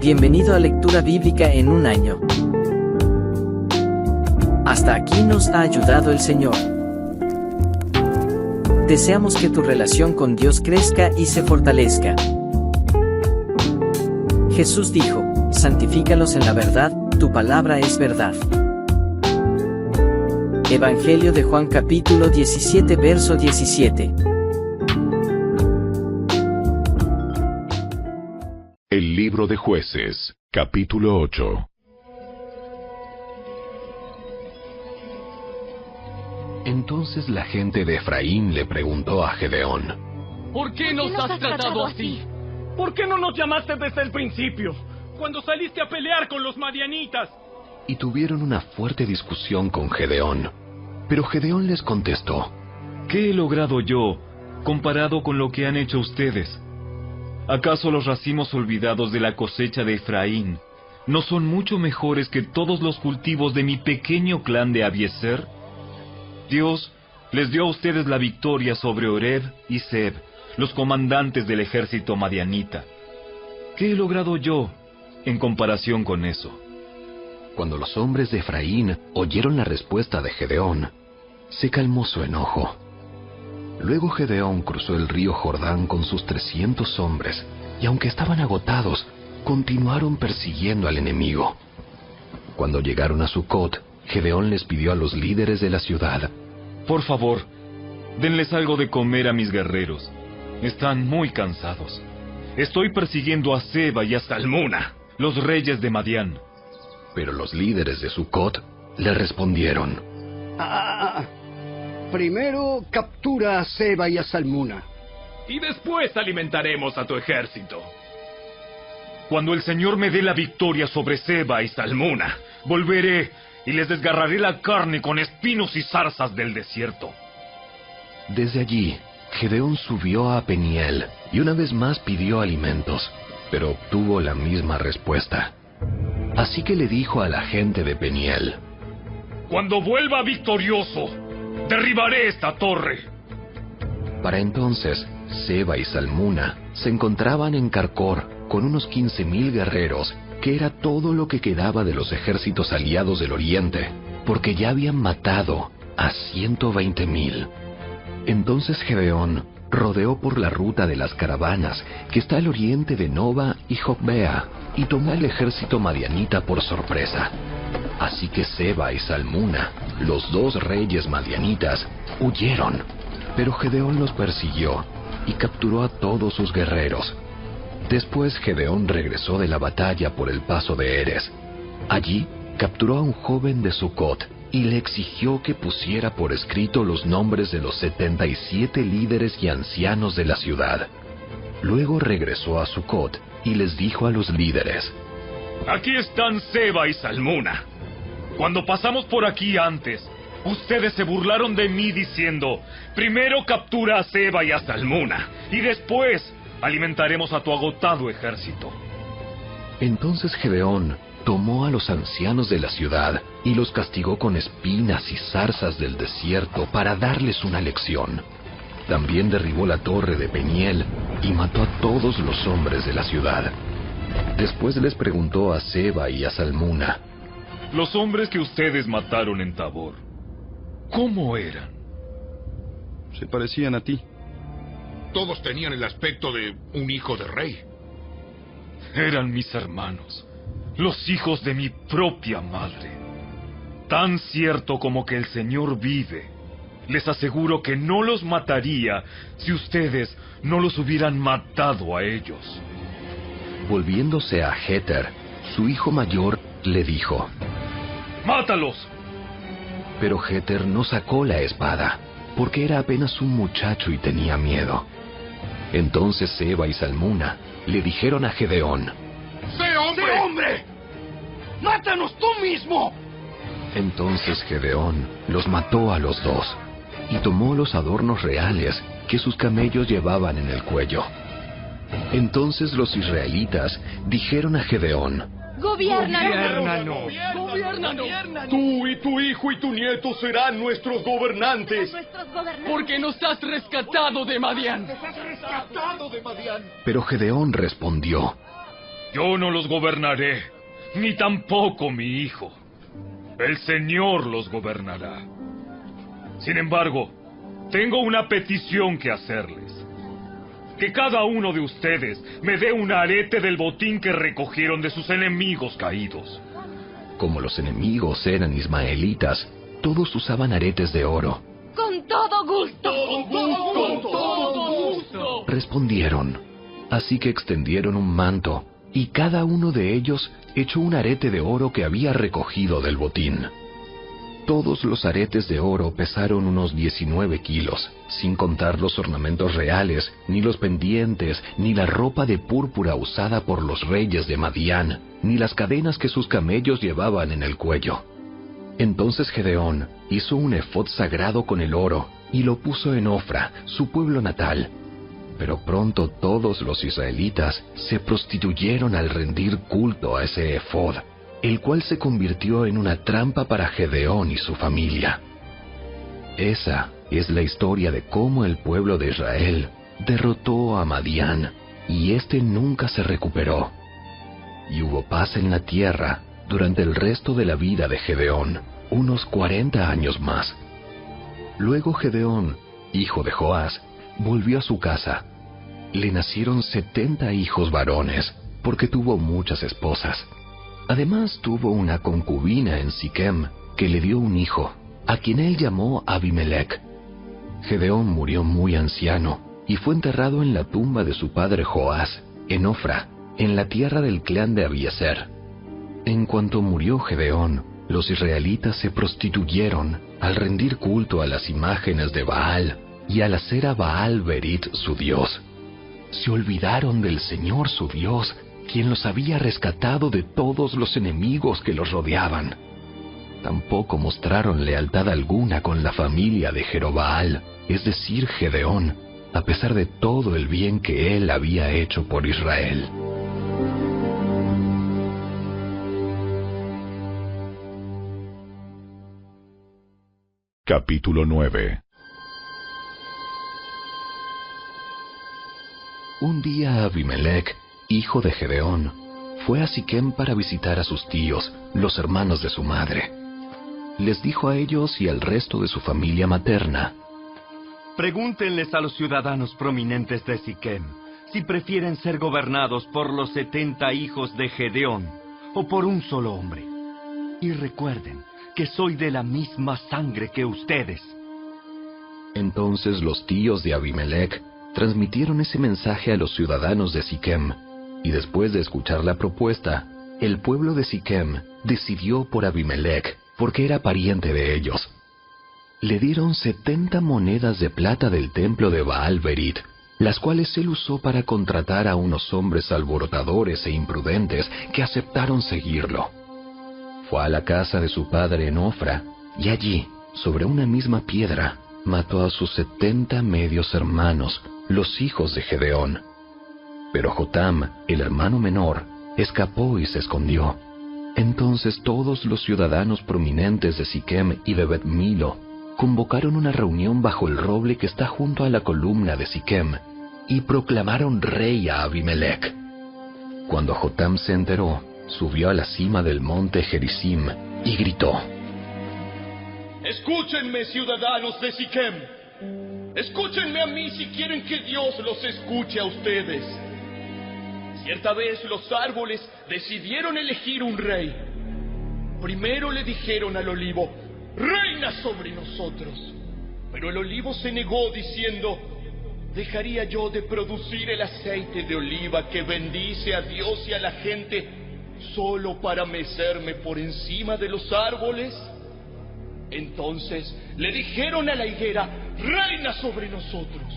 Bienvenido a Lectura Bíblica en un año. Hasta aquí nos ha ayudado el Señor. Deseamos que tu relación con Dios crezca y se fortalezca. Jesús dijo: santifícalos en la verdad, tu palabra es verdad. Evangelio de Juan capítulo 17 verso 17. El libro de Jueces, capítulo 8. Entonces la gente de Efraín le preguntó a Gedeón: ¿Por qué nos has tratado así? ¿Por qué no nos llamaste desde el principio, cuando saliste a pelear con los madianitas? Y tuvieron una fuerte discusión con Gedeón. Pero Gedeón les contestó: ¿Qué he logrado yo comparado con lo que han hecho ustedes? ¿Acaso los racimos olvidados de la cosecha de Efraín no son mucho mejores que todos los cultivos de mi pequeño clan de Abiezer? Dios les dio a ustedes la victoria sobre Oreb y Zeb, los comandantes del ejército madianita. ¿Qué he logrado yo en comparación con eso? Cuando los hombres de Efraín oyeron la respuesta de Gedeón, se calmó su enojo. Luego Gedeón cruzó el río Jordán con sus 300 hombres, y aunque estaban agotados, continuaron persiguiendo al enemigo. Cuando llegaron a Sucot, Gedeón les pidió a los líderes de la ciudad: Por favor, denles algo de comer a mis guerreros. Están muy cansados. Estoy persiguiendo a Seba y a Salmuna, los reyes de Madián. Pero los líderes de Sucot le respondieron: Primero captura a Seba y a Salmuna. Y después alimentaremos a tu ejército. Cuando el Señor me dé la victoria sobre Seba y Salmuna, volveré y les desgarraré la carne con espinos y zarzas del desierto. Desde allí, Gedeón subió a Peniel y una vez más pidió alimentos, pero obtuvo la misma respuesta. Así que le dijo a la gente de Peniel: Cuando vuelva victorioso, derribaré esta torre. Para entonces, Seba y Salmuna se encontraban en Carcor con unos 15,000 guerreros, que era todo lo que quedaba de los ejércitos aliados del oriente, porque ya habían matado a 120,000. Entonces Gedeón rodeó por la ruta de las caravanas, que está al oriente de Noba y Jogbea, y tomó al ejército madianita por sorpresa. Así que Seba y Salmuna, los dos reyes madianitas, huyeron. Pero Gedeón los persiguió y capturó a todos sus guerreros. Después Gedeón regresó de la batalla por el paso de Eres. Allí capturó a un joven de Sucot y le exigió que pusiera por escrito los nombres de los 77 líderes y ancianos de la ciudad. Luego regresó a Sucot y les dijo a los líderes: Aquí están Seba y Salmuna. Cuando pasamos por aquí antes, ustedes se burlaron de mí diciendo: primero captura a Seba y a Salmuna, y después alimentaremos a tu agotado ejército. Entonces Gedeón tomó a los ancianos de la ciudad y los castigó con espinas y zarzas del desierto para darles una lección. También derribó la torre de Peniel y mató a todos los hombres de la ciudad. Después les preguntó a Seba y a Salmuna: Los hombres que ustedes mataron en Tabor, ¿cómo eran? Se parecían a ti. Todos tenían el aspecto de un hijo de rey. Eran mis hermanos, los hijos de mi propia madre. Tan cierto como que el Señor vive, les aseguro que no los mataría si ustedes no los hubieran matado a ellos. Volviéndose a Jeter, su hijo mayor, le dijo: ¡Mátalos! Pero Jeter no sacó la espada, porque era apenas un muchacho y tenía miedo. Entonces Seba y Salmuna le dijeron a Gedeón: ¡Sé hombre! ¡Sí, hombre! ¡Mátanos tú mismo! Entonces Gedeón los mató a los dos, y tomó los adornos reales que sus camellos llevaban en el cuello. Entonces los israelitas dijeron a Gedeón: ¡Gobiérnanos! Tú y tu hijo y tu nieto serán nuestros gobernantes. Porque nos has rescatado de Madián. Pero Gedeón respondió: Yo no los gobernaré, ni tampoco mi hijo. El Señor los gobernará. Sin embargo, tengo una petición que hacerles. Que cada uno de ustedes me dé un arete del botín que recogieron de sus enemigos caídos. Como los enemigos eran ismaelitas, todos usaban aretes de oro. ¡Con todo gusto! ¡Con todo gusto! Respondieron. Así que extendieron un manto, y cada uno de ellos echó un arete de oro que había recogido del botín. Todos los aretes de oro pesaron unos 19 kilos, sin contar los ornamentos reales, ni los pendientes, ni la ropa de púrpura usada por los reyes de Madián, ni las cadenas que sus camellos llevaban en el cuello. Entonces Gedeón hizo un efod sagrado con el oro, y lo puso en Ofra, su pueblo natal. Pero pronto todos los israelitas se prostituyeron al rendir culto a ese efod, el cual se convirtió en una trampa para Gedeón y su familia. Esa es la historia de cómo el pueblo de Israel derrotó a Madián, y éste nunca se recuperó. Y hubo paz en la tierra durante el resto de la vida de Gedeón, unos 40 años más. Luego Gedeón, hijo de Joás, volvió a su casa. Le nacieron 70 hijos varones, porque tuvo muchas esposas. Además tuvo una concubina en Siquem, que le dio un hijo, a quien él llamó Abimelec. Gedeón murió muy anciano, y fue enterrado en la tumba de su padre Joás, en Ofra, en la tierra del clan de Abiezer. En cuanto murió Gedeón, los israelitas se prostituyeron al rendir culto a las imágenes de Baal, y al hacer a Baal Berit su dios. Se olvidaron del Señor su Dios, quien los había rescatado de todos los enemigos que los rodeaban. Tampoco mostraron lealtad alguna con la familia de Jerobaal, es decir, Gedeón, a pesar de todo el bien que él había hecho por Israel. Capítulo 9. Un día Abimelec, hijo de Gedeón, fue a Siquem para visitar a sus tíos, los hermanos de su madre. Les dijo a ellos y al resto de su familia materna: Pregúntenles a los ciudadanos prominentes de Siquem si prefieren ser gobernados por los 70 hijos de Gedeón o por un solo hombre. Y recuerden que soy de la misma sangre que ustedes. Entonces los tíos de Abimelec transmitieron ese mensaje a los ciudadanos de Siquem, y después de escuchar la propuesta, el pueblo de Siquem decidió por Abimelec, porque era pariente de ellos. Le dieron 70 monedas de plata del templo de Baal Berit, las cuales él usó para contratar a unos hombres alborotadores e imprudentes que aceptaron seguirlo. Fue a la casa de su padre en Ofra, y allí, sobre una misma piedra, mató a sus 70 medios hermanos, los hijos de Gedeón. Pero Jotam, el hermano menor, escapó y se escondió. Entonces todos los ciudadanos prominentes de Siquem y de Bet Milo convocaron una reunión bajo el roble que está junto a la columna de Siquem, y proclamaron rey a Abimelec. Cuando Jotam se enteró, subió a la cima del monte Gerizim y gritó: Escúchenme, ciudadanos de Siquem. Escúchenme a mí si quieren que Dios los escuche a ustedes. Cierta vez los árboles decidieron elegir un rey. Primero le dijeron al olivo: reina sobre nosotros. Pero el olivo se negó diciendo: ¿dejaría yo de producir el aceite de oliva que bendice a Dios y a la gente solo para mecerme por encima de los árboles? Entonces le dijeron a la higuera: reina sobre nosotros.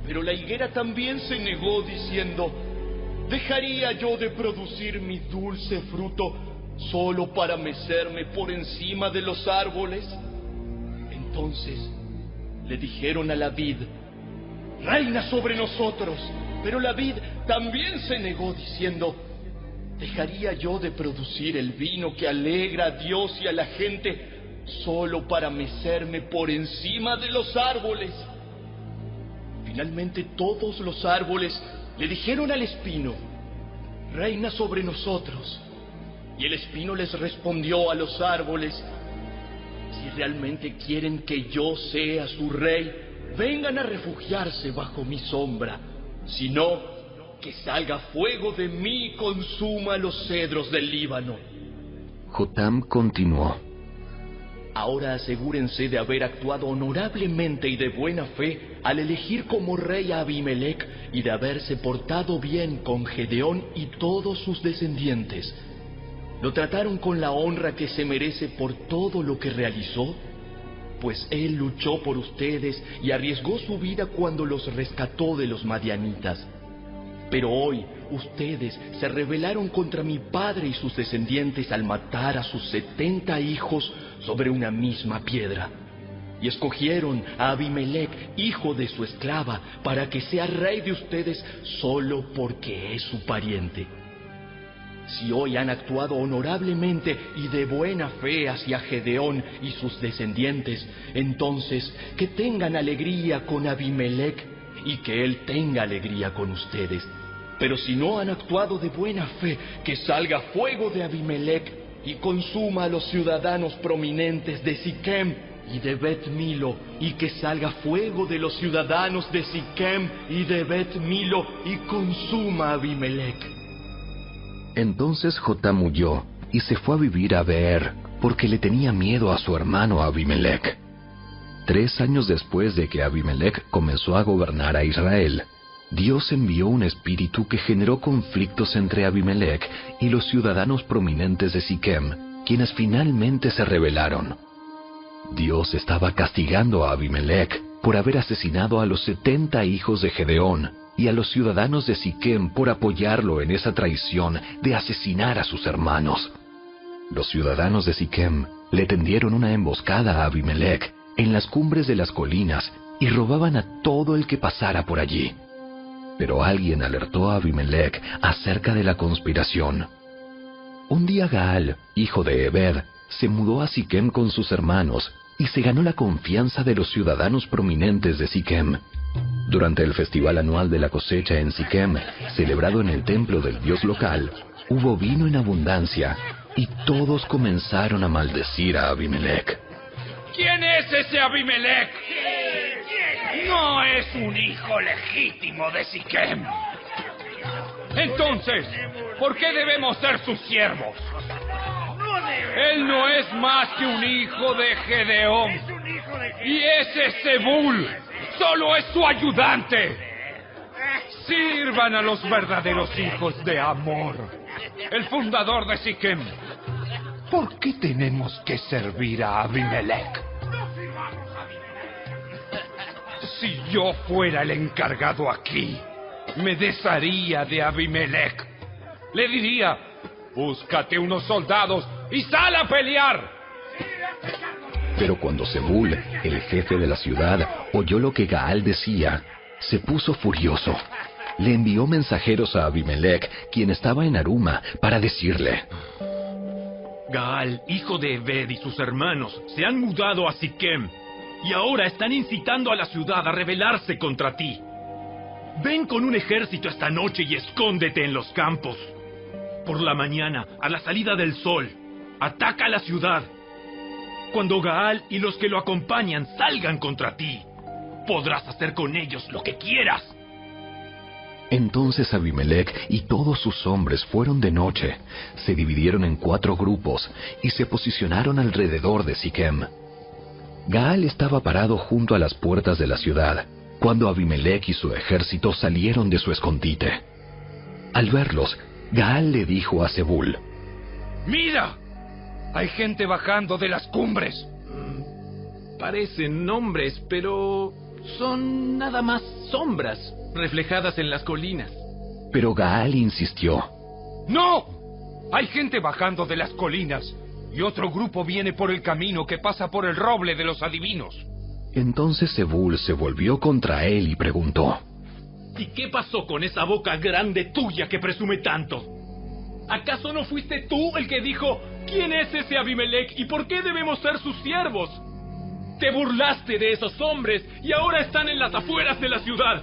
Pero la higuera también se negó diciendo: ¿dejaría yo de producir mi dulce fruto solo para mecerme por encima de los árboles? Entonces le dijeron a la vid: reina sobre nosotros. Pero la vid también se negó diciendo: ¿dejaría yo de producir el vino que alegra a Dios y a la gente solo para mecerme por encima de los árboles? Finalmente todos los árboles le dijeron al espino: reina sobre nosotros. Y el espino les respondió a los árboles: si realmente quieren que yo sea su rey, vengan a refugiarse bajo mi sombra. Si no, que salga fuego de mí y consuma los cedros del Líbano. Jotam continuó: ahora asegúrense de haber actuado honorablemente y de buena fe al elegir como rey a Abimelec y de haberse portado bien con Gedeón y todos sus descendientes. ¿Lo trataron con la honra que se merece por todo lo que realizó? Pues él luchó por ustedes y arriesgó su vida cuando los rescató de los madianitas. Pero hoy ustedes se rebelaron contra mi padre y sus descendientes al matar a sus 70 hijos sobre una misma piedra. Y escogieron a Abimelec, hijo de su esclava, para que sea rey de ustedes solo porque es su pariente. Si hoy han actuado honorablemente y de buena fe hacia Gedeón y sus descendientes, entonces que tengan alegría con Abimelec y que él tenga alegría con ustedes. Pero si no han actuado de buena fe, que salga fuego de Abimelec y consuma a los ciudadanos prominentes de Siquem y de Bet Milo, y que salga fuego de los ciudadanos de Siquem y de Bet Milo y consuma a Abimelec. Entonces Jotam huyó y se fue a vivir a Beer, porque le tenía miedo a su hermano Abimelec. 3 años después de que Abimelec comenzó a gobernar a Israel, Dios envió un espíritu que generó conflictos entre Abimelec y los ciudadanos prominentes de Siquem, quienes finalmente se rebelaron. Dios estaba castigando a Abimelec por haber asesinado a los 70 hijos de Gedeón y a los ciudadanos de Siquem por apoyarlo en esa traición de asesinar a sus hermanos. Los ciudadanos de Siquem le tendieron una emboscada a Abimelec en las cumbres de las colinas y robaban a todo el que pasara por allí. Pero alguien alertó a Abimelec acerca de la conspiración. Un día Gaal, hijo de Ebed, se mudó a Siquem con sus hermanos y se ganó la confianza de los ciudadanos prominentes de Siquem. Durante el festival anual de la cosecha en Siquem, celebrado en el templo del dios local, hubo vino en abundancia y todos comenzaron a maldecir a Abimelec. ¿Quién es ese Abimelec? No es un hijo legítimo de Siquem. Entonces, ¿por qué debemos ser sus siervos? Él no es más que un hijo de Gedeón. Y ese Zebul solo es su ayudante. Sirvan a los verdaderos hijos de Amor, el fundador de Siquem. ¿Por qué tenemos que servir a Abimelec? Si yo fuera el encargado aquí, me desharía de Abimelec. Le diría: búscate unos soldados y sal a pelear. Pero cuando Zebul, el jefe de la ciudad, oyó lo que Gaal decía, se puso furioso. Le envió mensajeros a Abimelec, quien estaba en Aruma, para decirle: Gaal, hijo de Ebed, y sus hermanos se han mudado a Siquem y ahora están incitando a la ciudad a rebelarse contra ti. Ven con un ejército esta noche y escóndete en los campos. Por la mañana, a la salida del sol, ataca la ciudad. Cuando Gaal y los que lo acompañan salgan contra ti, podrás hacer con ellos lo que quieras. Entonces Abimelec y todos sus hombres fueron de noche, se dividieron en 4 grupos y se posicionaron alrededor de Siquem. Gaal estaba parado junto a las puertas de la ciudad, cuando Abimelec y su ejército salieron de su escondite. Al verlos, Gaal le dijo a Zebul: ¡Mira! Hay gente bajando de las cumbres. Parecen hombres, pero son nada más sombras reflejadas en las colinas. Pero Gaal insistió: ¡No! Hay gente bajando de las colinas y otro grupo viene por el camino que pasa por el roble de los adivinos. Entonces Zebul se volvió contra él y preguntó: ¿Y qué pasó con esa boca grande tuya que presume tanto? ¿Acaso no fuiste tú el que dijo: ¿quién es ese Abimelec y por qué debemos ser sus siervos? Te burlaste de esos hombres y ahora están en las afueras de la ciudad.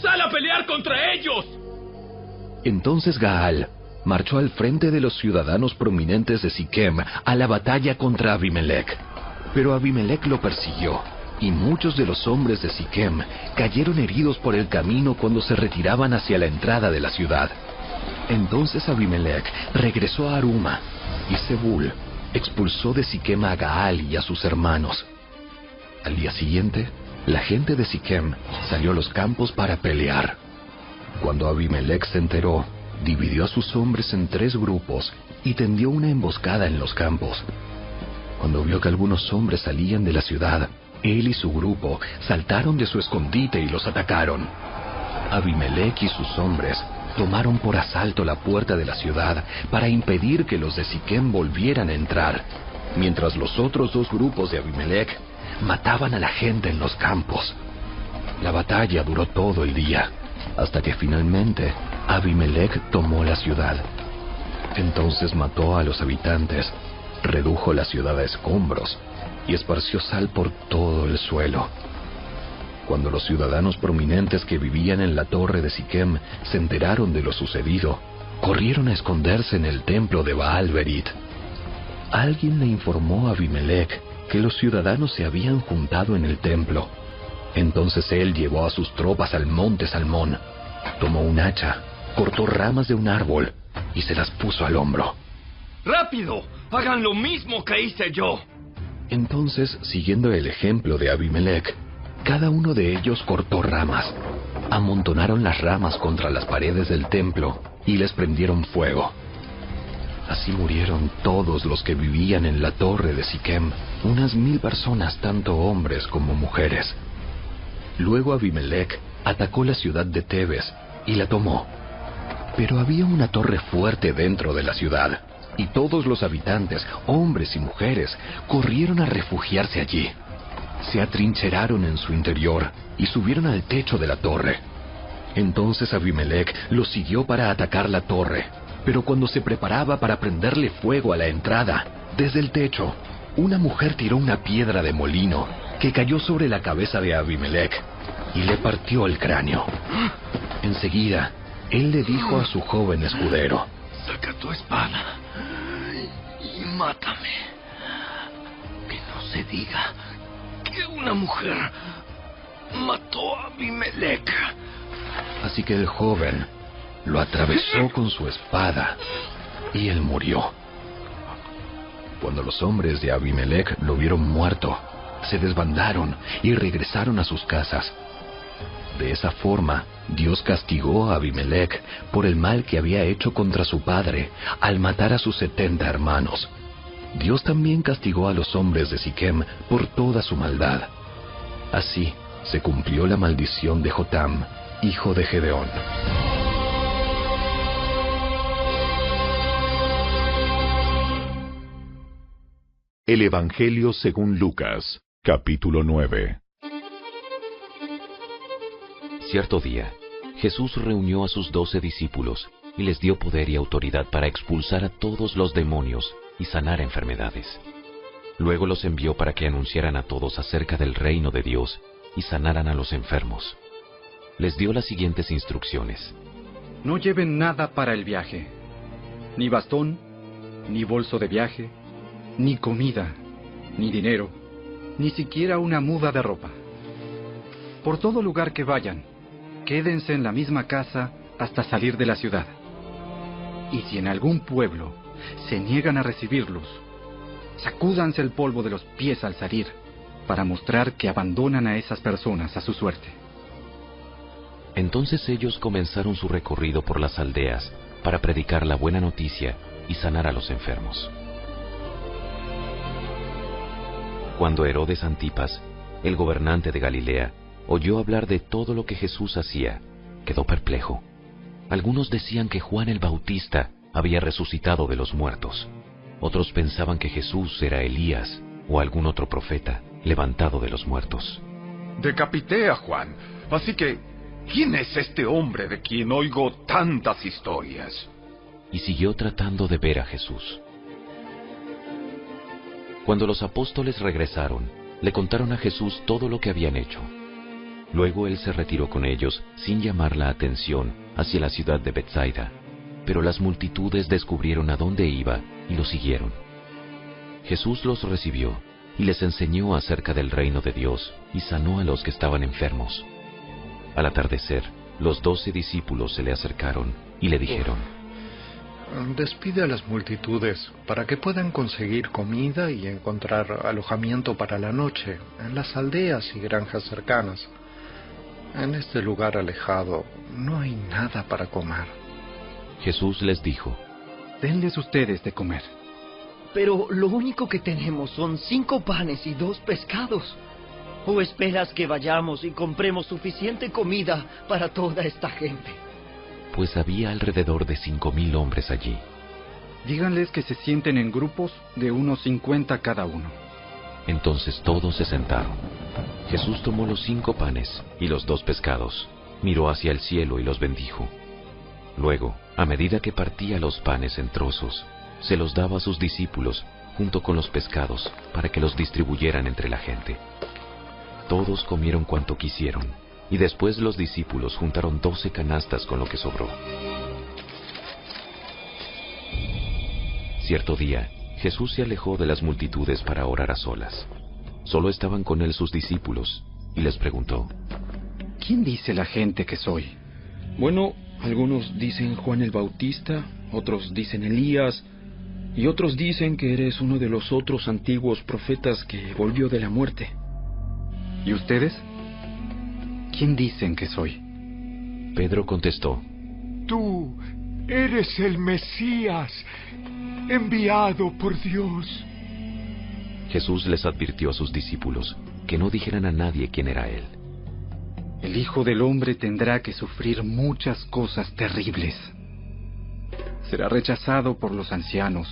¡Sal a pelear contra ellos! Entonces Gaal marchó al frente de los ciudadanos prominentes de Siquem a la batalla contra Abimelech. Pero Abimelech lo persiguió, y muchos de los hombres de Siquem cayeron heridos por el camino cuando se retiraban hacia la entrada de la ciudad. Entonces Abimelech regresó a Aruma, y Zebul expulsó de Siquem a Gaal y a sus hermanos. Al día siguiente, la gente de Siquem salió a los campos para pelear. Cuando Abimelech se enteró, dividió a sus hombres en 3 grupos y tendió una emboscada en los campos. Cuando vio que algunos hombres salían de la ciudad, él y su grupo saltaron de su escondite y los atacaron. Abimelech y sus hombres tomaron por asalto la puerta de la ciudad para impedir que los de Siquem volvieran a entrar, mientras los otros 2 grupos de Abimelech mataban a la gente en los campos. La batalla duró todo el día, hasta que finalmente Abimelech tomó la ciudad. Entonces mató a los habitantes, redujo la ciudad a escombros y esparció sal por todo el suelo. Cuando los ciudadanos prominentes que vivían en la torre de Siquem se enteraron de lo sucedido, corrieron a esconderse en el templo de Baal-Berit. Alguien le informó a Abimelech que los ciudadanos se habían juntado en el templo. Entonces él llevó a sus tropas al monte Salmón, tomó un hacha, cortó ramas de un árbol y se las puso al hombro. ¡Rápido! ¡Hagan lo mismo que hice yo! Entonces, siguiendo el ejemplo de Abimelech, cada uno de ellos cortó ramas, amontonaron las ramas contra las paredes del templo y les prendieron fuego. Así murieron todos los que vivían en la torre de Siquem, unas 1000 personas, tanto hombres como mujeres. Luego Abimelech atacó la ciudad de Tebes y la tomó. Pero había una torre fuerte dentro de la ciudad, y todos los habitantes, hombres y mujeres, corrieron a refugiarse allí. Se atrincheraron en su interior y subieron al techo de la torre. Entonces Abimelech los siguió para atacar la torre, pero cuando se preparaba para prenderle fuego a la entrada, desde el techo, una mujer tiró una piedra de molino que cayó sobre la cabeza de Abimelech y le partió el cráneo. Enseguida, él le dijo a su joven escudero: Saca tu espada y mátame. Que no se diga que una mujer mató a Abimelech. Así que el joven lo atravesó con su espada y él murió. Cuando los hombres de Abimelech lo vieron muerto, se desbandaron y regresaron a sus casas. De esa forma, Dios castigó a Abimelech por el mal que había hecho contra su padre al matar a sus 70 hermanos. Dios también castigó a los hombres de Siquem por toda su maldad. Así se cumplió la maldición de Jotam, hijo de Gedeón. El Evangelio según Lucas, capítulo 9. Cierto día, Jesús reunió a sus 12 discípulos y les dio poder y autoridad para expulsar a todos los demonios y sanar enfermedades. Luego los envió para que anunciaran a todos acerca del reino de Dios y sanaran a los enfermos. Les dio las siguientes instrucciones. No lleven nada para el viaje, ni bastón, ni bolso de viaje, ni comida, ni dinero, ni siquiera una muda de ropa. Por todo lugar que vayan, quédense en la misma casa hasta salir de la ciudad. Y si en algún pueblo se niegan a recibirlos, sacúdanse el polvo de los pies al salir, para mostrar que abandonan a esas personas a su suerte. Entonces ellos comenzaron su recorrido por las aldeas para predicar la buena noticia y sanar a los enfermos. Cuando Herodes Antipas, el gobernante de Galilea, oyó hablar de todo lo que Jesús hacía, quedó perplejo. Algunos decían que Juan el Bautista había resucitado de los muertos. Otros pensaban que Jesús era Elías o algún otro profeta levantado de los muertos. Decapité a Juan, así que ¿quién es este hombre de quien oigo tantas historias? Y siguió tratando de ver a Jesús. Cuando los apóstoles regresaron, le contaron a Jesús todo lo que habían hecho. Luego él se retiró con ellos sin llamar la atención hacia la ciudad de Betsaida, pero las multitudes descubrieron a dónde iba y lo siguieron. Jesús los recibió y les enseñó acerca del reino de Dios y sanó a los que estaban enfermos. Al atardecer, los 12 discípulos se le acercaron y le dijeron: Despide a las multitudes para que puedan conseguir comida y encontrar alojamiento para la noche en las aldeas y granjas cercanas. En este lugar alejado no hay nada para comer. Jesús les dijo: Denles ustedes de comer. Pero lo único que tenemos son 5 panes y 2 pescados. ¿O esperas que vayamos y compremos suficiente comida para toda esta gente? Pues había alrededor de 5,000 hombres allí. Díganles que se sienten en grupos de unos 50 cada uno. Entonces todos se sentaron. Jesús tomó los 5 panes y los 2 pescados, miró hacia el cielo y los bendijo. Luego, a medida que partía los panes en trozos, se los daba a sus discípulos junto con los pescados para que los distribuyeran entre la gente. Todos comieron cuanto quisieron, y después los discípulos juntaron 12 canastas con lo que sobró. Cierto día, Jesús se alejó de las multitudes para orar a solas. Solo estaban con él sus discípulos, y les preguntó: ¿Quién dice la gente que soy? Bueno, algunos dicen Juan el Bautista, otros dicen Elías, y otros dicen que eres uno de los otros antiguos profetas que volvió de la muerte. ¿Y ustedes? ¿Quién dicen que soy? Pedro contestó: Tú eres el Mesías, enviado por Dios. Jesús les advirtió a sus discípulos que no dijeran a nadie quién era él. El Hijo del Hombre tendrá que sufrir muchas cosas terribles. Será rechazado por los ancianos,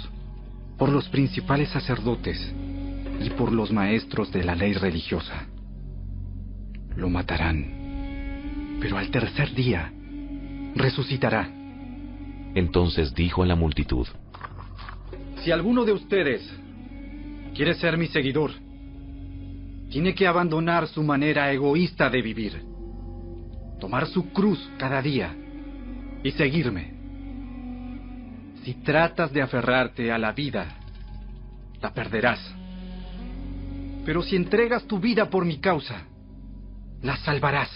por los principales sacerdotes y por los maestros de la ley religiosa. Lo matarán, pero al tercer día resucitará. Entonces dijo a la multitud: Si alguno de ustedes quiere ser mi seguidor, tiene que abandonar su manera egoísta de vivir, tomar su cruz cada día y seguirme. Si tratas de aferrarte a la vida, la perderás. Pero si entregas tu vida por mi causa, la salvarás.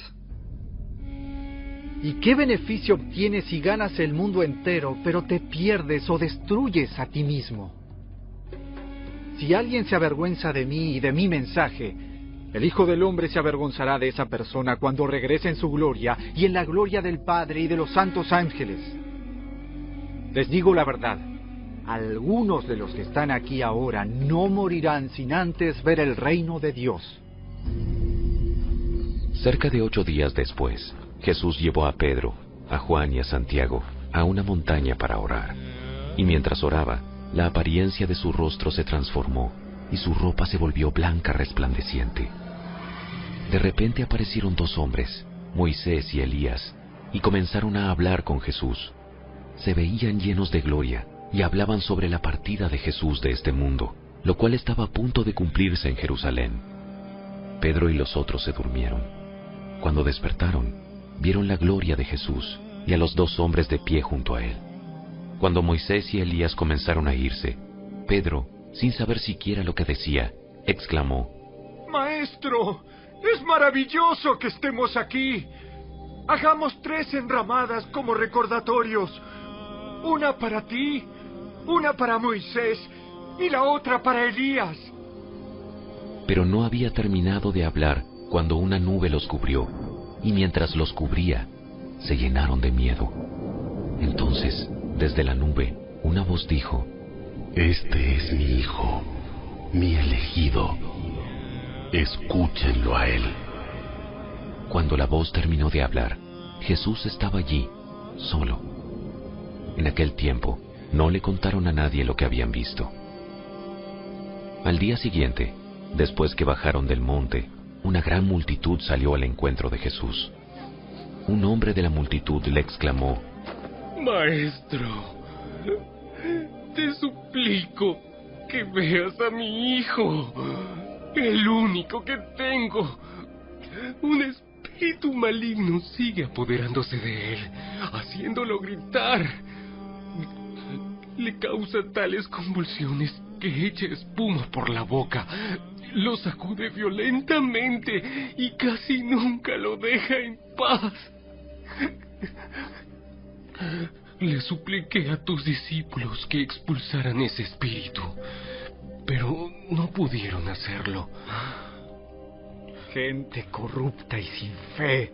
¿Y qué beneficio obtienes si ganas el mundo entero, pero te pierdes o destruyes a ti mismo? Si alguien se avergüenza de mí y de mi mensaje, el Hijo del Hombre se avergonzará de esa persona cuando regrese en su gloria y en la gloria del Padre y de los santos ángeles. Les digo la verdad, algunos de los que están aquí ahora no morirán sin antes ver el reino de Dios. Cerca de 8 días después, Jesús llevó a Pedro, a Juan y a Santiago a una montaña para orar. Y mientras oraba, la apariencia de su rostro se transformó y su ropa se volvió blanca resplandeciente. De repente aparecieron 2 hombres, Moisés y Elías, y comenzaron a hablar con Jesús. Se veían llenos de gloria y hablaban sobre la partida de Jesús de este mundo, lo cual estaba a punto de cumplirse en Jerusalén. Pedro y los otros se durmieron. Cuando despertaron, vieron la gloria de Jesús y a los 2 hombres de pie junto a él. Cuando Moisés y Elías comenzaron a irse, Pedro, sin saber siquiera lo que decía, exclamó: Maestro, es maravilloso que estemos aquí. Hagamos 3 enramadas como recordatorios. Una para ti, una para Moisés y la otra para Elías. Pero no había terminado de hablar cuando una nube los cubrió, y mientras los cubría, se llenaron de miedo. Entonces, desde la nube, una voz dijo: Este es mi hijo, mi elegido. Escúchenlo a él. Cuando la voz terminó de hablar, Jesús estaba allí, solo. En aquel tiempo, no le contaron a nadie lo que habían visto. Al día siguiente, después que bajaron del monte, una gran multitud salió al encuentro de Jesús. Un hombre de la multitud le exclamó: Maestro, te suplico que veas a mi hijo, el único que tengo, un espíritu maligno sigue apoderándose de él, haciéndolo gritar. Le causa tales convulsiones que echa espuma por la boca, lo sacude violentamente y casi nunca lo deja en paz. Le supliqué a tus discípulos que expulsaran ese espíritu, pero no pudieron hacerlo. Gente corrupta y sin fe.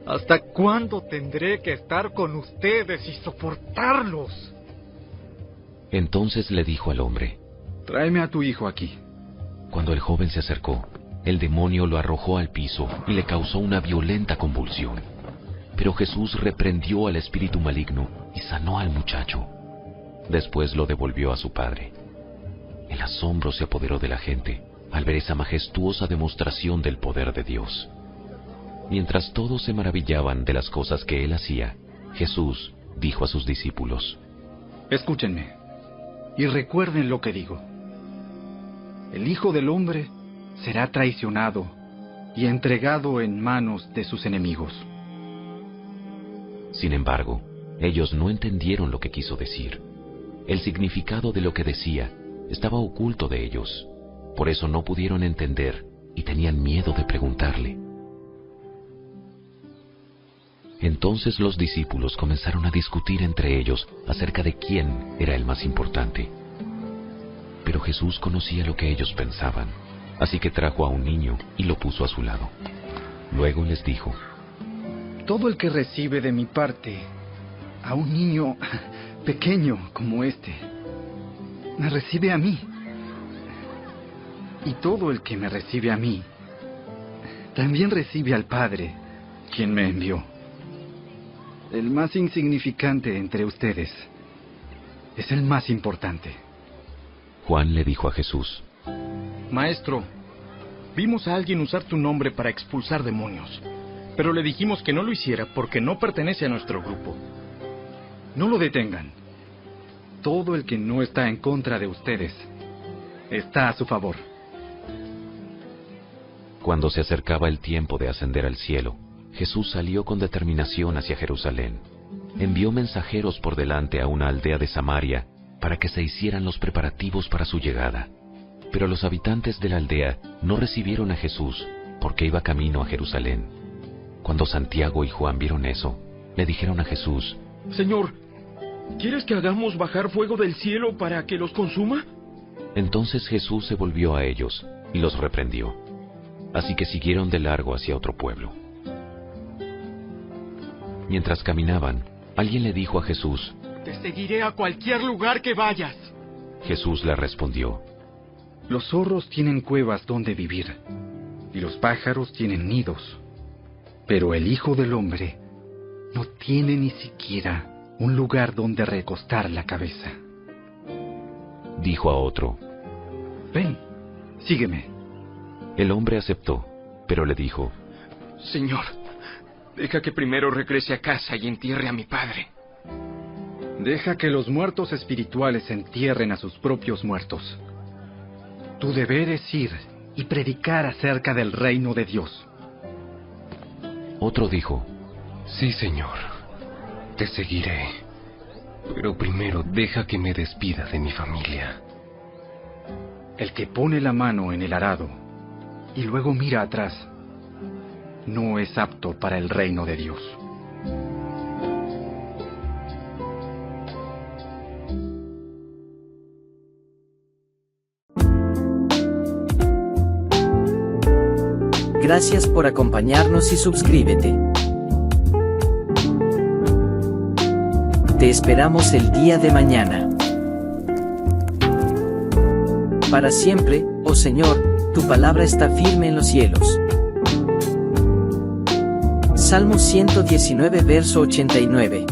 ¿Hasta cuándo tendré que estar con ustedes y soportarlos? Entonces le dijo al hombre: Tráeme a tu hijo aquí. Cuando el joven se acercó, el demonio lo arrojó al piso y le causó una violenta convulsión. Pero Jesús reprendió al espíritu maligno y sanó al muchacho. Después lo devolvió a su padre. El asombro se apoderó de la gente al ver esa majestuosa demostración del poder de Dios. Mientras todos se maravillaban de las cosas que él hacía, Jesús dijo a sus discípulos: Escúchenme y recuerden lo que digo. El Hijo del Hombre será traicionado y entregado en manos de sus enemigos. Sin embargo, ellos no entendieron lo que quiso decir. El significado de lo que decía estaba oculto de ellos. Por eso no pudieron entender y tenían miedo de preguntarle. Entonces los discípulos comenzaron a discutir entre ellos acerca de quién era el más importante. Pero Jesús conocía lo que ellos pensaban, así que trajo a un niño y lo puso a su lado. Luego les dijo: Todo el que recibe de mi parte a un niño pequeño como este, me recibe a mí. Y todo el que me recibe a mí, también recibe al Padre, quien me envió. El más insignificante entre ustedes es el más importante. Juan le dijo a Jesús: Maestro, vimos a alguien usar tu nombre para expulsar demonios, pero le dijimos que no lo hiciera porque no pertenece a nuestro grupo. No lo detengan. Todo el que no está en contra de ustedes está a su favor. Cuando se acercaba el tiempo de ascender al cielo, Jesús salió con determinación hacia Jerusalén. Envió mensajeros por delante a una aldea de Samaria para que se hicieran los preparativos para su llegada. Pero los habitantes de la aldea no recibieron a Jesús porque iba camino a Jerusalén. Cuando Santiago y Juan vieron eso, le dijeron a Jesús: Señor, ¿quieres que hagamos bajar fuego del cielo para que los consuma? Entonces Jesús se volvió a ellos y los reprendió. Así que siguieron de largo hacia otro pueblo. Mientras caminaban, alguien le dijo a Jesús: Te seguiré a cualquier lugar que vayas. Jesús le respondió: Los zorros tienen cuevas donde vivir, y los pájaros tienen nidos. Pero el Hijo del Hombre no tiene ni siquiera un lugar donde recostar la cabeza. Dijo a otro: Ven, sígueme. El hombre aceptó, pero le dijo: Señor, deja que primero regrese a casa y entierre a mi padre. Deja que los muertos espirituales entierren a sus propios muertos. Tu deber es ir y predicar acerca del reino de Dios. Otro dijo: Sí, Señor, te seguiré, pero primero deja que me despida de mi familia. El que pone la mano en el arado y luego mira atrás, no es apto para el reino de Dios. Gracias por acompañarnos y suscríbete. Te esperamos el día de mañana. Para siempre, oh Señor, tu palabra está firme en los cielos. Salmo 119, verso 89.